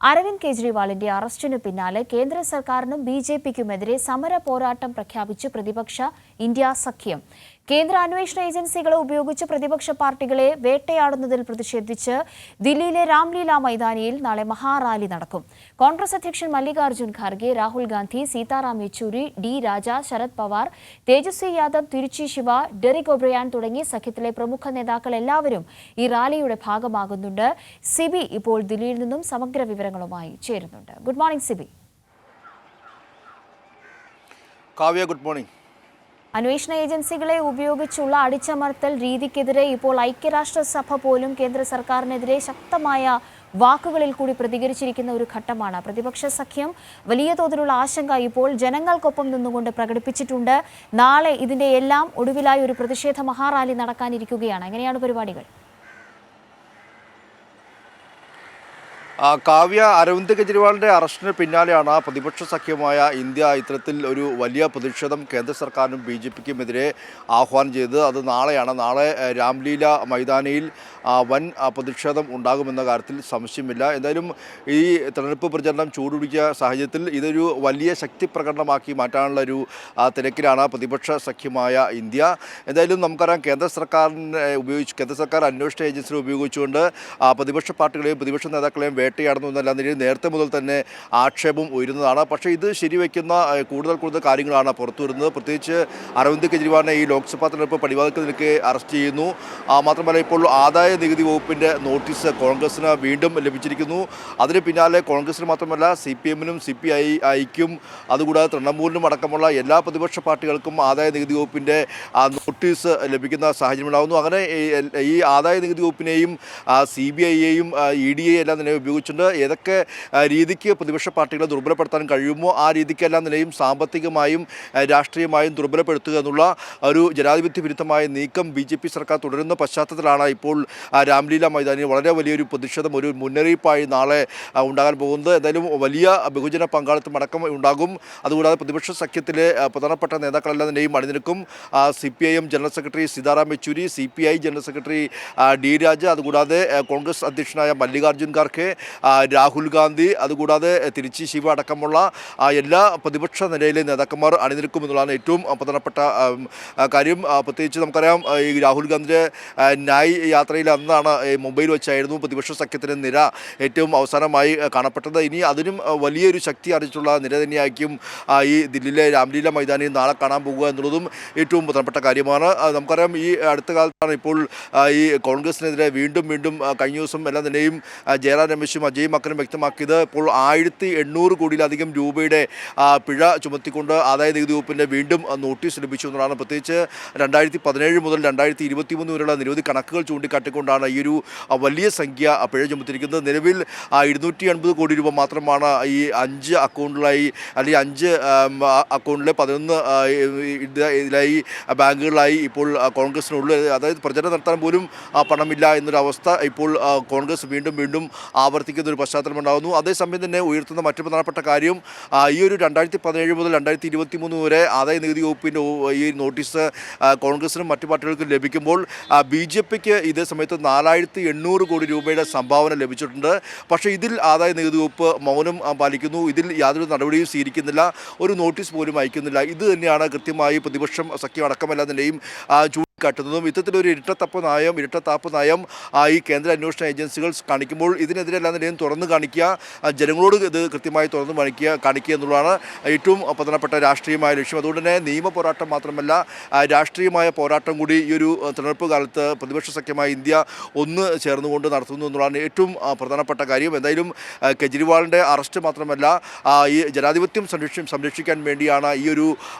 അരവിന്ദ് കെജ്രിവാളിന്റെ അറസ്റ്റിനു പിന്നാലെ കേന്ദ്ര സർക്കാരിനും ബിജെപിക്കുമെതിരെ സമര പോരാട്ടം പ്രഖ്യാപിച്ച് പ്രതിപക്ഷ ഇന്ത്യ സഖ്യം. കേന്ദ്ര അന്വേഷണ ഏജൻസികളെ ഉപയോഗിച്ച് പ്രതിപക്ഷ പാർട്ടികളെ വേട്ടയാടുന്നതിൽ പ്രതിഷേധിച്ച് ദില്ലിയിലെ രാംലീല മൈതാനിയിൽ നാളെ മഹാറാലി നടക്കും. കോൺഗ്രസ് അധ്യക്ഷൻ മല്ലികാർജ്ജുൻ ഖാർഗെ, രാഹുൽ ഗാന്ധി, സീതാറാം യെച്ചൂരി, ഡി രാജ, ശരത് പവാർ, തേജസ്വി യാദവ്, തിരുച്ചി ശിവ, ഡെറിക് ഒബ്രയാൻ തുടങ്ങി സഖ്യത്തിലെ പ്രമുഖ നേതാക്കൾ എല്ലാവരും ഈ റാലിയുടെ ഭാഗമാകുന്നുണ്ട്. സിബി ഇപ്പോൾ ദില്ലിയിൽ നിന്നും സമഗ്ര വിവരങ്ങളുമായി ചേരുന്നുണ്ട്. Good morning Sibi. Kavya, good morning. അന്വേഷണ ഏജൻസികളെ ഉപയോഗിച്ചുള്ള അടിച്ചമർത്തൽ രീതിക്കെതിരെ ഇപ്പോൾ ഐക്യരാഷ്ട്രസഭ പോലും കേന്ദ്ര സർക്കാരിനെതിരെ ശക്തമായ വാക്കുകളിൽ കൂടി പ്രതികരിച്ചിരിക്കുന്ന ഒരു ഘട്ടമാണ്. പ്രതിപക്ഷ സഖ്യം വലിയ തോതിലുള്ള ആശങ്ക ഇപ്പോൾ ജനങ്ങൾക്കൊപ്പം നിന്നുകൊണ്ട് പ്രകടിപ്പിച്ചിട്ടുണ്ട്. നാളെ ഇതിന്റെ എല്ലാം ഒടുവിലായി ഒരു പ്രതിഷേധ മഹാറാലി നടക്കാനിരിക്കുകയാണ്. എങ്ങനെയാണ് പരിപാടികൾ? കാവ്യ, അരവിന്ദ് കെജ്രിവാളിൻ്റെ അറസ്റ്റിന് പിന്നാലെയാണ് പ്രതിപക്ഷ സഖ്യമായ ഇന്ത്യ ഇത്തരത്തിൽ ഒരു വലിയ പ്രതിഷേധം കേന്ദ്ര സർക്കാരിനും ബിജെപിക്കുമെതിരെ ആഹ്വാനം ചെയ്തത്. അത് നാളെയാണ്. നാളെ രാംലീല മൈതാനിയിൽ വൻ പ്രതിഷേധം ഉണ്ടാകുമെന്ന കാര്യത്തിൽ സംശയമില്ല. എന്തായാലും ഈ തെരഞ്ഞെടുപ്പ് പ്രചരണം ചൂടുപിടിച്ച സാഹചര്യത്തിൽ ഇതൊരു വലിയ ശക്തി പ്രകടനമാക്കി മാറ്റാനുള്ള ഒരു തിരക്കിലാണ് പ്രതിപക്ഷ സഖ്യമായ ഇന്ത്യ. എന്തായാലും നമുക്കറിയാം, കേന്ദ്ര സർക്കാർ അന്വേഷണ ഏജൻസികളെ ഉപയോഗിച്ചുകൊണ്ട് പ്രതിപക്ഷ പാർട്ടികളെയും പ്രതിപക്ഷ നേതാക്കളെയും വേട്ടയാടുന്നു എന്നല്ല നിലയിൽ നേരത്തെ മുതൽ തന്നെ ആക്ഷേപം ഉയരുന്നതാണ്. പക്ഷേ ഇത് ശരിവയ്ക്കുന്ന കൂടുതൽ കാര്യങ്ങളാണ് പുറത്തു വരുന്നത്. പ്രത്യേകിച്ച് അരവിന്ദ് കെജ്രിവാളിനെ ഈ ലോക്സഭാ തെരഞ്ഞെടുപ്പ് പടിവാതിൽക്കൽ നിൽക്കെ അറസ്റ്റ് ചെയ്യുന്നു. മാത്രമല്ല, ഇപ്പോൾ ആദായ നികുതി വകുപ്പിൻ്റെ നോട്ടീസ് കോൺഗ്രസിന് വീണ്ടും ലഭിച്ചിരിക്കുന്നു. അതിന് പിന്നാലെ കോൺഗ്രസിന് മാത്രമല്ല CPM-നും CPI-ക്കും അതുകൂടാതെ തൃണമൂലിനും അടക്കമുള്ള എല്ലാ പ്രതിപക്ഷ പാർട്ടികൾക്കും ആദായ നികുതി വകുപ്പിൻ്റെ നോട്ടീസ് ലഭിക്കുന്ന സാഹചര്യം ഉണ്ടാകുന്നു. അങ്ങനെ ഈ ആദായ നികുതി വകുപ്പിനെയും CBI-യെയും ED-യെയും എല്ലാം തന്നെ ഉപയോഗിച്ചുകൊണ്ട് ഏതൊക്കെ രീതിക്ക് പ്രതിപക്ഷ പാർട്ടികളെ ദുർബലപ്പെടുത്താൻ കഴിയുമോ ആ രീതിക്കെല്ലാം നിലയും സാമ്പത്തികമായും രാഷ്ട്രീയമായും ദുർബലപ്പെടുത്തുക എന്നുള്ള ഒരു ജനാധിപത്യ വിരുദ്ധമായ നീക്കം BJP സർക്കാർ തുടരുന്ന പശ്ചാത്തലത്തിലാണ് ഇപ്പോൾ രാംലീല മൈതാനിയിൽ വളരെ വലിയൊരു പ്രതിഷേധം, ഒരു മുന്നറിയിപ്പായി നാളെ ഉണ്ടാകാൻ പോകുന്നത്. എന്തായാലും വലിയ ബഹുജന പങ്കാളിത്തം അടക്കം ഉണ്ടാകും. അതുകൂടാതെ പ്രതിപക്ഷ സഖ്യത്തിലെ പ്രധാനപ്പെട്ട നേതാക്കളെല്ലാം തന്നെയും അണിനിരക്കും. CPIM general secretary Sitaram Yechury, CPI general secretary D Raja, അതുകൂടാതെ കോൺഗ്രസ് അധ്യക്ഷനായ മല്ലികാർജ്ജുൻ ഖാർഗെ, രാഹുൽ ഗാന്ധി, അതുകൂടാതെ തിരുച്ചി ശിവ അടക്കമുള്ള എല്ലാ പ്രതിപക്ഷ നിരയിലെ നേതാക്കന്മാർ അണിനിരക്കുമെന്നുള്ളതാണ് ഏറ്റവും പ്രധാനപ്പെട്ട കാര്യം. പ്രത്യേകിച്ച് നമുക്കറിയാം, ഈ രാഹുൽ ഗാന്ധിയുടെ ന്യായ് യാത്രയിൽ അന്നാണ് മുംബൈയിൽ വെച്ചായിരുന്നു പ്രതിപക്ഷ സഖ്യത്തിൻ്റെ നിര ഏറ്റവും അവസാനമായി കാണപ്പെട്ടത്. ഇനി അതിനും വലിയൊരു ശക്തി അറിയിച്ചുള്ള നിര തന്നെയായിരിക്കും ഈ ദില്ലിയിലെ രാംലീല മൈതാനിയിൽ നാളെ കാണാൻ പോകുക എന്നുള്ളതും ഏറ്റവും പ്രധാനപ്പെട്ട കാര്യമാണ്. നമുക്കറിയാം, ഈ അടുത്ത കാലത്താണ് ഇപ്പോൾ ഈ കോൺഗ്രസിനെതിരെ വീണ്ടും കഴിഞ്ഞ ദിവസം എല്ലാം തന്നെയും ജയറാം രമേശും അജയ് മക്കനും വ്യക്തമാക്കിയത് ഇപ്പോൾ 1800 കോടിയിലധികം രൂപയുടെ പിഴ ചുമത്തിക്കൊണ്ട് ആദായ നികുതി വകുപ്പിൻ്റെ വീണ്ടും നോട്ടീസ് ലഭിച്ചു എന്നതാണ്. പ്രത്യേകിച്ച് 2017 മുതൽ 2023 വരെയുള്ള നിരവധി കണക്കുകൾ ചൂണ്ടിക്കാട്ടിക്കൊണ്ടാണ് ഈ ഒരു വലിയ സംഖ്യ പിഴ ചുമത്തിയിരിക്കുന്നത്. നിലവിൽ 280 കോടി രൂപ മാത്രമാണ് ഈ 5 അക്കൗണ്ടിലായി, അല്ലെങ്കിൽ 5 അക്കൗണ്ടിലെ 11 ഇതിലായി ബാങ്കുകളിലായി ഇപ്പോൾ കോൺഗ്രസിനുള്ളത്. അതായത് പ്രചരണം നടത്താൻ പോലും പണമില്ല എന്നൊരവസ്ഥ ഇപ്പോൾ കോൺഗ്രസ് വീണ്ടും ആവർത്തിക്കുന്ന ഒരു പശ്ചാത്തലം ഉണ്ടാകുന്നു. അതേസമയം തന്നെ ഉയർത്തുന്ന മറ്റു പ്രധാനപ്പെട്ട കാര്യം, ഈ ഒരു 2017 മുതൽ 2023 വരെ ആദായ നികുതി വകുപ്പിൻ്റെ ഈ നോട്ടീസ് കോൺഗ്രസിനും മറ്റു പാർട്ടികൾക്കും ലഭിക്കുമ്പോൾ BJPക്ക് ഇതേ സമയത്ത് 4800 കോടി രൂപയുടെ സംഭാവന ലഭിച്ചിട്ടുണ്ട്. പക്ഷേ ഇതിൽ ആദായ നികുതി വകുപ്പ് മൗനം പാലിക്കുന്നു. ഇതിൽ യാതൊരു നടപടിയും സ്വീകരിക്കുന്നില്ല, ഒരു നോട്ടീസ് പോലും അയക്കുന്നില്ല. ഇത് തന്നെയാണ് കൃത്യമായി പ്രതിപക്ഷം സഖ്യം അടക്കമെല്ലാം തന്നെയും കാട്ടുന്നതും. ഇത്തരത്തിലൊരു ഇരട്ടത്താപ്പ് നയം ഈ കേന്ദ്ര അന്വേഷണ ഏജൻസികൾ കാണിക്കുമ്പോൾ ഇതിനെതിരെല്ലാം നിലയും തുറന്നു കാണിക്കുക, ജനങ്ങളോട് ഇത് കൃത്യമായി തുറന്നു കാണിക്കുക എന്നുള്ളതാണ് ഏറ്റവും പ്രധാനപ്പെട്ട രാഷ്ട്രീയമായ ലക്ഷ്യം. അതുകൊണ്ട് തന്നെ നിയമ പോരാട്ടം മാത്രമല്ല, രാഷ്ട്രീയമായ പോരാട്ടം കൂടി ഈ ഒരു തെരഞ്ഞെടുപ്പ് കാലത്ത് പ്രതിപക്ഷ സഖ്യമായ ഇന്ത്യ ഒന്ന് ചേർന്നുകൊണ്ട് നടത്തുന്നു എന്നുള്ളതാണ് ഏറ്റവും പ്രധാനപ്പെട്ട കാര്യം. എന്തായാലും കെജ്രിവാളിൻ്റെ അറസ്റ്റ് മാത്രമല്ല, ഈ ജനാധിപത്യം സംരക്ഷിക്കാൻ വേണ്ടിയാണ് ഈ ഒരു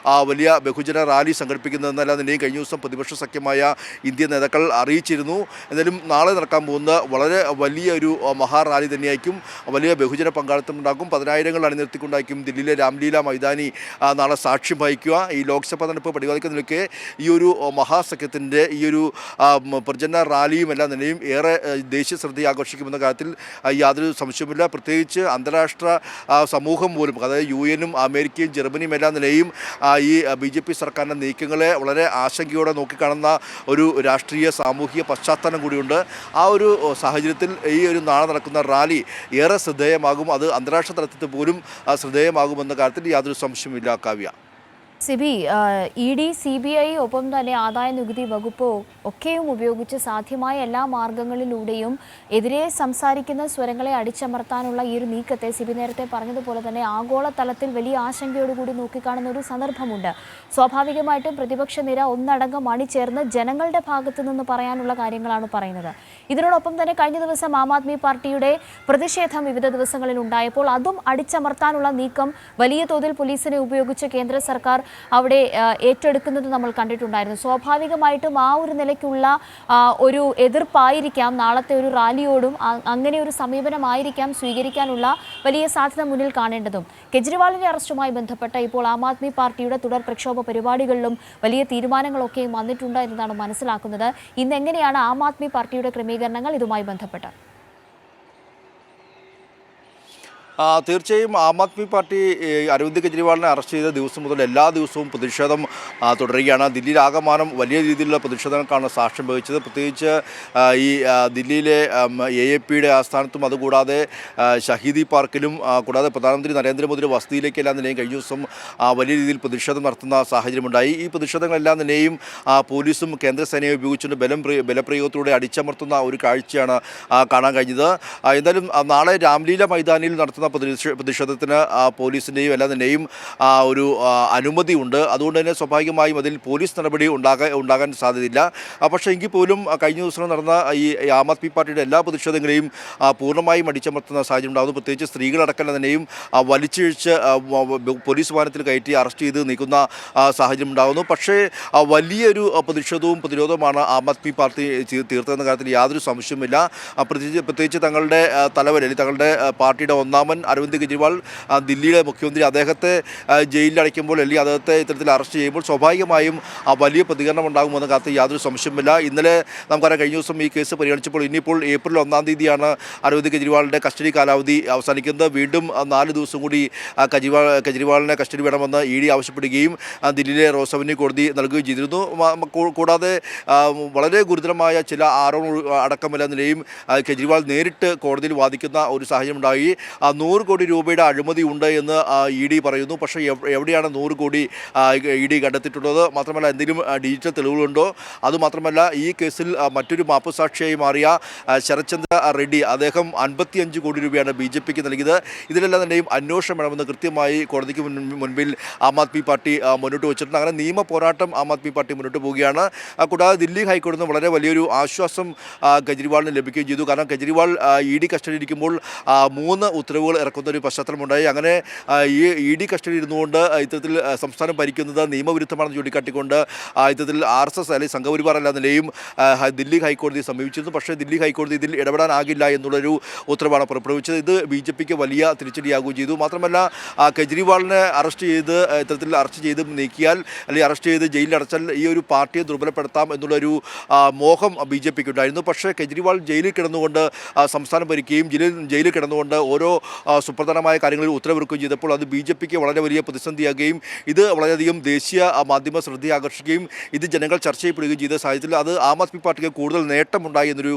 വലിയ ബഹുജന റാലി സംഘടിപ്പിക്കുന്നതെന്നെല്ലാം നിലയും കഴിഞ്ഞ ദിവസം പ്രതിപക്ഷ സഖ്യമായ ഇന്ത്യൻ നേതാക്കൾ അറിയിച്ചിരുന്നു. എന്തായാലും നാളെ നടക്കാൻ പോകുന്ന വളരെ വലിയൊരു മഹാറാലി തന്നെയായിരിക്കും. വലിയ ബഹുജന പങ്കാളിത്തം ഉണ്ടാക്കും. 10,000 അണിനിർത്തിക്കൊണ്ടായിരിക്കും ദില്ലിയിലെ രാംലീല മൈതാനി നാളെ സാക്ഷ്യം വഹിക്കുക. ഈ ലോക്സഭാ തെരഞ്ഞെടുപ്പ് പടിവാതിൽക്കൽ നിൽക്കെ ഈ ഒരു മഹാസഖ്യത്തിൻ്റെ ഈ ഒരു പ്രചരണ റാലിയും എല്ലാം തന്നെയും ഏറെ ദേശീയ ശ്രദ്ധ ആകർഷിക്കുമെന്ന കാര്യത്തിൽ യാതൊരു സംശയവുമില്ല. പ്രത്യേകിച്ച് അന്താരാഷ്ട്ര സമൂഹം പോലും, അതായത് UN-ഉം അമേരിക്കയും ജർമ്മനിയും എല്ലാം നിലയും ഈ BJP സർക്കാരിൻ്റെ നീക്കങ്ങളെ വളരെ ആശങ്കയോടെ നോക്കിക്കാണുന്നു. കാണുന്ന ഒരു രാഷ്ട്രീയ സാമൂഹിക പശ്ചാത്തലം കൂടിയുണ്ട്. ആ ഒരു സാഹചര്യത്തിൽ ഈ ഒരു നാളെ നടക്കുന്ന റാലി ഏറെ ശ്രദ്ധേയമാകും. അത് അന്താരാഷ്ട്ര തലത്തിൽ പോലും ശ്രദ്ധേയമാകുമെന്ന കാര്യത്തിൽ യാതൊരു സംശയമില്ല Kavya. Sibi, E D, CBI ഒപ്പം തന്നെ ആദായ നികുതി വകുപ്പ് ഒക്കെയും ഉപയോഗിച്ച് സാധ്യമായ എല്ലാ മാർഗങ്ങളിലൂടെയും എതിരെ സംസാരിക്കുന്ന സ്വരങ്ങളെ അടിച്ചമർത്താനുള്ള ഈ ഒരു നീക്കത്തെ സിബി നേരത്തെ പറഞ്ഞതുപോലെ തന്നെ ആഗോളതലത്തിൽ വലിയ ആശങ്കയോടുകൂടി നോക്കിക്കാണുന്ന ഒരു സന്ദർഭമുണ്ട്. സ്വാഭാവികമായിട്ടും പ്രതിപക്ഷ നിര ഒന്നടങ്കം അണിചേർന്ന് ജനങ്ങളുടെ ഭാഗത്തു നിന്ന് പറയാനുള്ള കാര്യങ്ങളാണ് പറയുന്നത്. ഇതിനോടൊപ്പം തന്നെ കഴിഞ്ഞ ദിവസം ആം ആദ്മി പാർട്ടിയുടെ പ്രതിഷേധം വിവിധ ദിവസങ്ങളിൽ ഉണ്ടായപ്പോൾ അതും അടിച്ചമർത്താനുള്ള നീക്കം വലിയ തോതിൽ പോലീസിനെ ഉപയോഗിച്ച് കേന്ദ്ര സർക്കാർ അവിടെ ഏറ്റെടുക്കുന്നത് നമ്മൾ കണ്ടിട്ടുണ്ടായിരുന്നു. സ്വാഭാവികമായിട്ടും ആ ഒരു നിലയ്ക്കുള്ള ഒരു എതിർപ്പായിരിക്കാം നാളത്തെ ഒരു റാലിയോടും അങ്ങനെ ഒരു സമീപനമായിരിക്കാം സ്വീകരിക്കാനുള്ള വലിയ സാധ്യത മുന്നിൽ കാണേണ്ടതും. കെജ്രിവാളിന്റെ അറസ്റ്റുമായി ബന്ധപ്പെട്ട ഇപ്പോൾ ആം ആദ്മി പാർട്ടിയുടെ തുടർ പ്രക്ഷോഭ പരിപാടികളിലും വലിയ തീരുമാനങ്ങളൊക്കെയും വന്നിട്ടുണ്ട് എന്നതാണ് മനസ്സിലാക്കുന്നത്. ഇന്ന് എങ്ങനെയാണ് ആം ആദ്മി പാർട്ടിയുടെ ക്രമീകരണങ്ങൾ ഇതുമായി ബന്ധപ്പെട്ട്? തീർച്ചയായും ആം ആദ്മി പാർട്ടി അരവിന്ദ് കെജ്രിവാളിനെ അറസ്റ്റ് ചെയ്ത ദിവസം മുതൽ എല്ലാ ദിവസവും പ്രതിഷേധം തുടരുകയാണ്. ദില്ലിയിൽ ആകമാനം വലിയ രീതിയിലുള്ള പ്രതിഷേധങ്ങൾക്കാണ് സാക്ഷ്യം വഹിച്ചത്. പ്രത്യേകിച്ച് ഈ ദില്ലിയിലെ AAPയുടെ ആസ്ഥാനത്തും അതുകൂടാതെ ഷഹീദി പാർക്കിലും കൂടാതെ പ്രധാനമന്ത്രി നരേന്ദ്രമോദിയുടെ വസതിയിലേക്കെല്ലാം തന്നെയും കഴിഞ്ഞ ദിവസം വലിയ രീതിയിൽ പ്രതിഷേധം നടത്തുന്ന സാഹചര്യമുണ്ടായി. ഈ പ്രതിഷേധങ്ങളെല്ലാം തന്നെയും പോലീസും കേന്ദ്രസേനയെ ഉപയോഗിച്ചുകൊണ്ട് ബലപ്രയോഗത്തിലൂടെ അടിച്ചമർത്തുന്ന ഒരു കാഴ്ചയാണ് കാണാൻ കഴിഞ്ഞത്. എന്തായാലും നാളെ രാംലീല മൈതാനിയിൽ നടത്തുന്ന പ്രതിഷേധത്തിന് പോലീസിൻ്റെയും എല്ലാം തന്നെയും ഒരു അനുമതി ഉണ്ട്. അതുകൊണ്ട് തന്നെ സ്വാഭാവികമായും അതിൽ പോലീസ് നടപടി ഉണ്ടാകാൻ സാധ്യതയില്ല. പക്ഷേ എങ്കിൽ പോലും കഴിഞ്ഞ ദിവസം നടന്ന ഈ ആം ആദ്മി പാർട്ടിയുടെ എല്ലാ പ്രതിഷേധങ്ങളെയും പൂർണ്ണമായും അടിച്ചമർത്തുന്ന സാഹചര്യം ഉണ്ടാകുന്നു. പ്രത്യേകിച്ച് സ്ത്രീകളടക്കം തന്നെയും വലിച്ചിഴിച്ച് പോലീസ് വാഹനത്തിൽ കയറ്റി അറസ്റ്റ് ചെയ്ത് നീക്കുന്ന സാഹചര്യം ഉണ്ടാകുന്നു. പക്ഷേ വലിയൊരു പ്രതിഷേധവും പ്രതിരോധവുമാണ് ആം ആദ്മി പാർട്ടി തീർത്തതെന്ന കാര്യത്തിൽ യാതൊരു സംശയവുമില്ല. പ്രത്യേകിച്ച് തങ്ങളുടെ തലവൻ അല്ലെങ്കിൽ തങ്ങളുടെ പാർട്ടിയുടെ ഒന്നാമൻ അരവിന്ദ് കെജ്രിവാൾ ദില്ലിയുടെ മുഖ്യമന്ത്രി അദ്ദേഹത്തെ ജയിലിൽ അടയ്ക്കുമ്പോൾ അല്ലെങ്കിൽ അദ്ദേഹത്തെ ഇത്തരത്തിൽ അറസ്റ്റ് ചെയ്യുമ്പോൾ സ്വാഭാവികമായും വലിയ പ്രതികരണം ഉണ്ടാകുമെന്ന കാര്യത്തിൽ യാതൊരു സംശയമില്ല. ഇന്നലെ നമുക്കറിയാം കഴിഞ്ഞ ദിവസം ഈ കേസ് പരിഗണിച്ചപ്പോൾ ഇനിയിപ്പോൾ ഏപ്രിൽ 1-ാം തീയതിയാണ് അരവിന്ദ് കെജ്രിവാളിൻ്റെ കസ്റ്റഡി കാലാവധി അവസാനിക്കുന്നത്. വീണ്ടും 4 ദിവസം കൂടി കെജ്രിവാളിനെ കസ്റ്റഡി വേണമെന്ന് ED ആവശ്യപ്പെടുകയും ദില്ലിയിലെ റോസ് അവന്യൂ കോടതി നൽകുകയും ചെയ്തിരുന്നു. കൂടാതെ വളരെ ഗുരുതരമായ ചില ആരോപണങ്ങൾ അടക്കമെല്ലാം നിലയും കെജ്രിവാൾ നേരിട്ട് കോടതിയിൽ വാദിക്കുന്ന ഒരു സാഹചര്യം ഉണ്ടായി. 100 കോടി രൂപയുടെ അഴിമതി ഉണ്ട് എന്ന് ED പറയുന്നു. പക്ഷേ എവിടെയാണ് 100 കോടി ED കണ്ടെത്തിയിട്ടുള്ളത്? മാത്രമല്ല എന്തെങ്കിലും ഡിജിറ്റൽ തെളിവുകളുണ്ടോ? അതുമാത്രമല്ല ഈ കേസിൽ മറ്റൊരു മാപ്പുസാക്ഷിയായി മാറിയ ശരത്ചന്ദ്ര റെഡ്ഡി അദ്ദേഹം 55 കോടി രൂപയാണ് BJPക്ക് നൽകിയത്. ഇതിലെല്ലാം തന്നെയും അന്വേഷണം വേണമെന്ന് കൃത്യമായി കോടതിക്ക് മുൻപിൽ ആം ആദ്മി പാർട്ടി മുന്നോട്ട് വെച്ചിട്ടുണ്ട്. അങ്ങനെ നിയമ പോരാട്ടം ആം ആദ്മി പാർട്ടി മുന്നോട്ട് പോവുകയാണ്. കൂടാതെ ദില്ലി ഹൈക്കോടതിയിൽ നിന്ന് വളരെ വലിയൊരു ആശ്വാസം കെജ്രിവാളിന് ലഭിക്കുകയും ചെയ്തു. കാരണം കെജ്രിവാൾ ED കസ്റ്റഡിയിൽ ഇരിക്കുമ്പോൾ 3 ഉത്തരവുകൾ ഇറക്കുന്ന ഒരു പശ്ചാത്തലമുണ്ടായി. അങ്ങനെ ഈ ED കസ്റ്റഡിയിൽ ഇരുന്നുകൊണ്ട് ഇത്തരത്തിൽ സംസ്ഥാനം ഭരിക്കുന്നത് നിയമവിരുദ്ധമാണെന്ന് ചൂണ്ടിക്കാട്ടിക്കൊണ്ട് ഇത്തരത്തിൽ RSS അല്ലെങ്കിൽ സംഘപരിവാർ എല്ലാ നിലയും ദില്ലി ഹൈക്കോടതിയെ സമീപിച്ചിരുന്നു. പക്ഷേ ദില്ലി ഹൈക്കോടതി ഇതിൽ ഇടപെടാനാകില്ല എന്നുള്ളൊരു ഉത്തരവാണ് പുറപ്പെടുവിച്ചത്. ഇത് BJPക്ക് വലിയ തിരിച്ചടിയാകുകയും ചെയ്തു. മാത്രമല്ല കെജ്രിവാളിനെ ഇത്തരത്തിൽ അറസ്റ്റ് ചെയ്ത് നീക്കിയാൽ അല്ലെങ്കിൽ അറസ്റ്റ് ചെയ്ത് ജയിലിൽ അടച്ചാൽ ഈ ഒരു പാർട്ടിയെ ദുർബലപ്പെടുത്താം എന്നുള്ളൊരു മോഹം BJPക്ക് ഉണ്ടായിരുന്നു. പക്ഷേ കെജ്രിവാൾ ജയിലിൽ കിടന്നുകൊണ്ട് സംസ്ഥാനം ഭരിക്കുകയും ജയിലിൽ കിടന്നുകൊണ്ട് ഓരോ സുപ്രധാനമായ കാര്യങ്ങളിൽ ഉത്തരവിറക്കുകയും ചെയ്തപ്പോൾ അത് BJPക്ക് വളരെ വലിയ പ്രതിസന്ധിയാകുകയും ഇത് വളരെയധികം ദേശീയ മാധ്യമ ശ്രദ്ധ ആകർഷിക്കുകയും ഇത് ജനങ്ങൾ ചർച്ച ചെയ്യപ്പെടുകയും ചെയ്ത സാഹചര്യത്തിൽ അത് ആം ആദ്മി പാർട്ടിക്ക് കൂടുതൽ നേട്ടമുണ്ടായി എന്നൊരു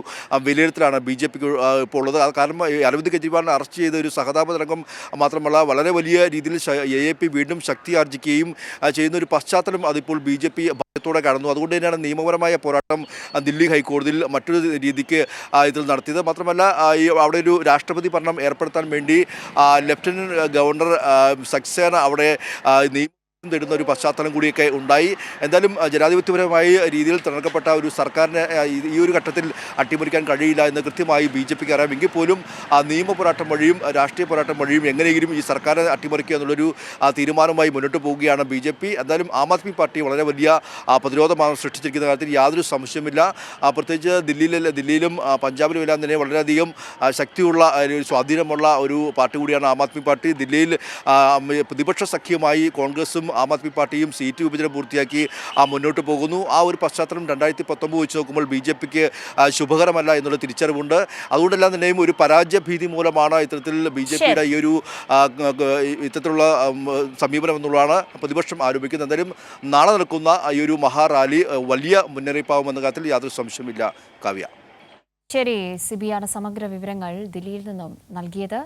വിലയിരുത്തലാണ് BJPക്ക് ഇപ്പോൾ ഉള്ളത്. കാരണം അരവിന്ദ് കെജ്രിവാളിനെ അറസ്റ്റ് ചെയ്ത ഒരു സഹതാപ തരംഗം മാത്രമല്ല വളരെ വലിയ രീതിയിൽ AAP വീണ്ടും ശക്തി ആർജിക്കുകയും ചെയ്യുന്ന ഒരു പശ്ചാത്തലം അതിപ്പോൾ BJP ഭയത്തോടെ കാണുന്നു. അതുകൊണ്ട് തന്നെയാണ് നിയമപരമായ പോരാട്ടം ദില്ലി ഹൈക്കോടതിയിൽ മറ്റൊരു രീതിക്ക് ഇതിൽ നടത്തിയത്. മാത്രമല്ല അവിടെ ഒരു രാഷ്ട്രപതി ഭരണം ഏർപ്പെടുത്താൻ വേണ്ടി ലഫ്റ്റനന്റ് ഗവർണർ സക്സേന അവിടെ തേടുന്ന ഒരു പശ്ചാത്തലം കൂടിയൊക്കെ ഉണ്ടായി. എന്തായാലും ജനാധിപത്യപരമായ രീതിയിൽ തിരഞ്ഞെടുക്കപ്പെട്ട ഒരു സർക്കാരിനെ ഈ ഒരു ഘട്ടത്തിൽ അട്ടിമറിക്കാൻ കഴിയില്ല എന്ന് കൃത്യമായി BJPക്ക് അറിയാം. എങ്കിൽ പോലും നിയമ പോരാട്ടം വഴിയും രാഷ്ട്രീയ പോരാട്ടം വഴിയും എങ്ങനെയെങ്കിലും ഈ സർക്കാരെ അട്ടിമറിക്കുക എന്നുള്ളൊരു തീരുമാനവുമായി മുന്നോട്ട് പോവുകയാണ് BJP. എന്തായാലും ആം ആദ്മി പാർട്ടി വളരെ വലിയ പ്രതിരോധമാണ് സൃഷ്ടിച്ചിരിക്കുന്ന കാര്യത്തിൽ യാതൊരു സംശയമില്ല. പ്രത്യേകിച്ച് ദില്ലിയിലും പഞ്ചാബിലും എല്ലാം തന്നെ വളരെയധികം ശക്തിയുള്ള സ്വാധീനമുള്ള ഒരു പാർട്ടി കൂടിയാണ് ആം ആദ്മി പാർട്ടി. ദില്ലിയിൽ പ്രതിപക്ഷ സഖ്യമായി കോൺഗ്രസും ആം ആദ്മി പാർട്ടിയും സീറ്റ് വിഭജനം പൂർത്തിയാക്കി മുന്നോട്ട് പോകുന്നു. ആ ഒരു പശ്ചാത്തലം 2019 വെച്ച് നോക്കുമ്പോൾ BJPക്ക് ശുഭകരമല്ല എന്നുള്ള തിരിച്ചറിവുണ്ട്. അതുകൊണ്ടെല്ലാം തന്നെയും ഒരു പരാജയ ഭീതി മൂലമാണ് ഇത്തരത്തിൽ BJPയുടെ ഈ ഒരു ഇത്തരത്തിലുള്ള സമീപനം എന്നുള്ളതാണ് പ്രതിപക്ഷം ആരോപിക്കുന്നത്. എന്തായാലും നാളെ നടക്കുന്ന ഈ ഒരു മഹാറാലി വലിയ മുന്നറിയിപ്പാവുമെന്ന കാര്യത്തിൽ യാതൊരു സംശയമില്ല. കാവ്യ. ശരി, സിബിയാണ് സമഗ്ര വിവരങ്ങൾ ദില്ലിയിൽ നിന്നും നൽകിയത്.